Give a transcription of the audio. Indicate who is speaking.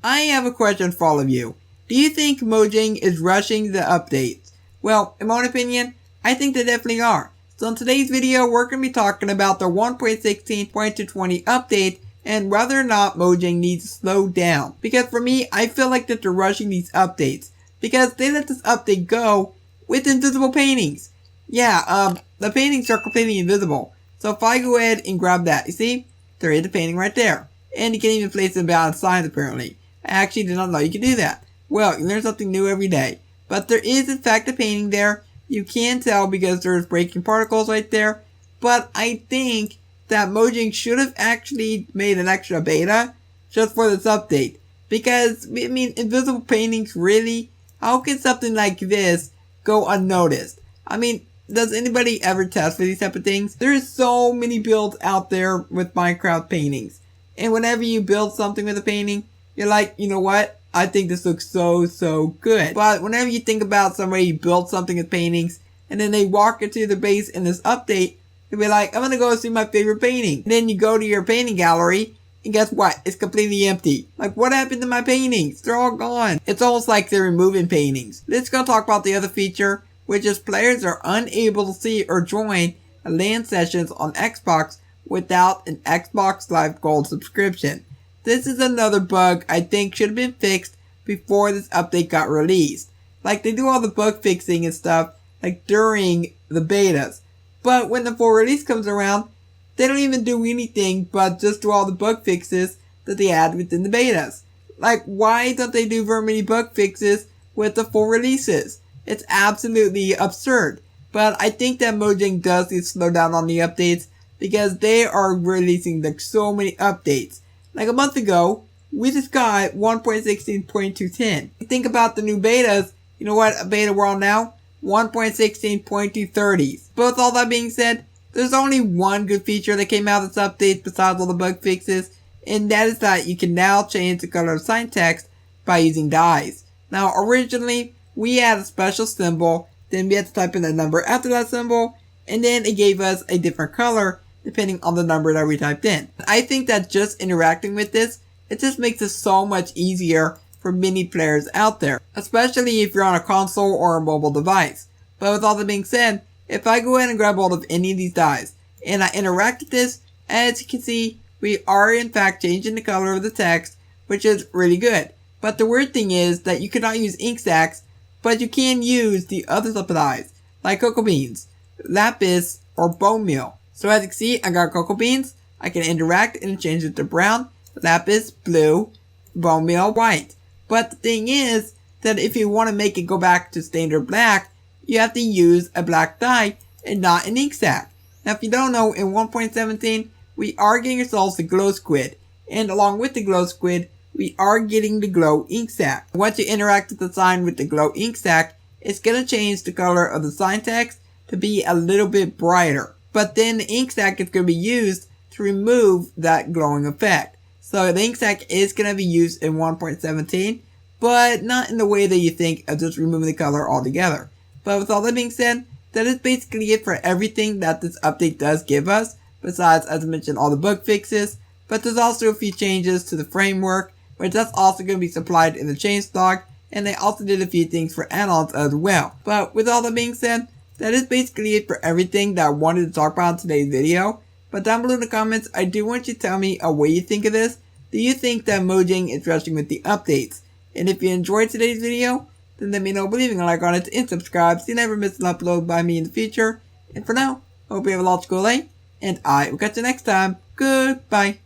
Speaker 1: I have a question for all of you. Do you think Mojang is rushing the updates? Well, in my own opinion, I think they definitely are. So in today's video, we're going to be talking about the 1.16.220 update and whether or not Mojang needs to slow down. Because for me, I feel like that they're rushing these updates because they let this update go with invisible paintings. Yeah, the paintings are completely invisible. So if I go ahead and grab that, you see, there is the painting right there. And you can even place it behind signs apparently. I actually did not know you could do that. Well, you learn something new every day. But there is in fact a painting there. You can tell because there's breaking particles right there. But I think that Mojang should have actually made an extra beta just for this update. Because, I mean, invisible paintings really? How can something like this go unnoticed? I mean, does anybody ever test for these type of things? There's so many builds out there with Minecraft paintings. And whenever you build something with a painting, you're like, you know what? I think this looks so good. But whenever you think about somebody who built something with paintings, and then they walk into the base in this update, you'll be like, I'm gonna go see my favorite painting. And then you go to your painting gallery, and guess what? It's completely empty. Like, what happened to my paintings? They're all gone. It's almost like they're removing paintings. Let's go talk about the other feature, which is players are unable to see or join LAN sessions on Xbox without an Xbox Live Gold subscription. This is another bug I think should have been fixed before this update got released. Like, they do all the bug fixing and stuff, like, during the betas. But when the full release comes around, they don't even do anything but just do all the bug fixes that they add within the betas. Like, why don't they do very many bug fixes with the full releases? It's absolutely absurd. But I think that Mojang does need to slow down on the updates because they are releasing like so many updates. Like a month ago, we just got 1.16.210. Think about the new betas. You know what beta we're on now? 1.16.230. But with all that being said, there's only one good feature that came out of this update besides all the bug fixes, and that is that you can now change the color of sign text by using dyes. Now originally, we had a special symbol, then we had to type in a number after that symbol, and then it gave us a different color depending on the number that we typed in. I think that just interacting with this, it just makes it so much easier for many players out there, especially if you're on a console or a mobile device. But with all that being said, if I go ahead and grab hold of any of these dyes and I interact with this, as you can see, we are in fact changing the color of the text, which is really good. But the weird thing is that you cannot use ink sacs, but you can use the other type of dyes, like cocoa beans, lapis, or bone meal. So as you can see, I got cocoa beans. I can interact and change it to brown, lapis, blue, bone meal, white. But the thing is that if you want to make it go back to standard black, you have to use a black dye and not an ink sac. Now if you don't know, in 1.17, we are getting ourselves the glow squid. And along with the glow squid, we are getting the glow ink sac. Once you interact with the sign with the glow ink sac, it's going to change the color of the sign text to be a little bit brighter. But then the ink sac is going to be used to remove that glowing effect. So the ink sac is going to be used in 1.17, but not in the way that you think of just removing the color altogether. But with all that being said, that is basically it for everything that this update does give us, besides, as I mentioned, all the bug fixes. But there's also a few changes to the framework, which that's also going to be supplied in the changelog, and they also did a few things for add-ons as well. But with all that being said, that is basically it for everything that I wanted to talk about in today's video. But down below in the comments, I do want you to tell me what you think of this. Do you think that Mojang is rushing with the updates? And if you enjoyed today's video, then let me know by leaving a like on it and subscribe so you never miss an upload by me in the future. And for now, I hope you have a logical day, and I will catch you next time. Goodbye.